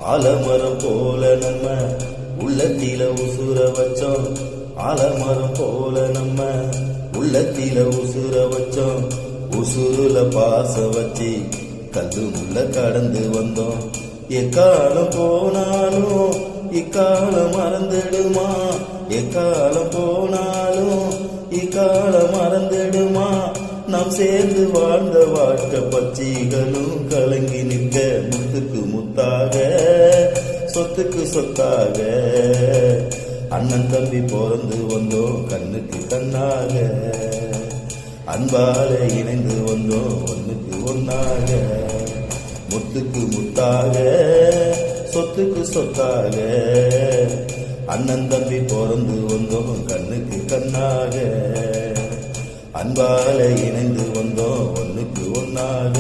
ஆலமரம் போல நம்ம உள்ளத்தில உசுர வச்சோம். ஆலமரம் போல நம்ம உள்ளத்தில உசுர வச்சோம். உசுருல பாச வச்சு கல்லு முள்ள கடந்து வந்தோம். எக்காலம் போனாலும் இக்காலம் மறந்துடுமா? எக்காலம் போனாலும் இக்காலம் மறந்துடுமா? நாம் சேர்ந்து வாழ்ந்த வாழ்க்கை பச்சைகளும் கலங்கி நிற்க முத்துக்கு முத்தாக சொத்துக்கு சொத்தாக அண்ணன் தம்பி பிறந்து வந்தோம் கண்ணுக்கு கண்ணாக. அன்பால இணைந்து வந்தோம் ஒண்ணுக்கு ஒன்னாக. முத்துக்கு முத்தாக சொத்துக்கு சொத்தாக அண்ணன் தம்பி பிறந்து வந்தோம் கண்ணுக்கு கண்ணாக. அன்பால இணைந்து வந்தோம் ஒண்ணுக்கு ஒன்னாக.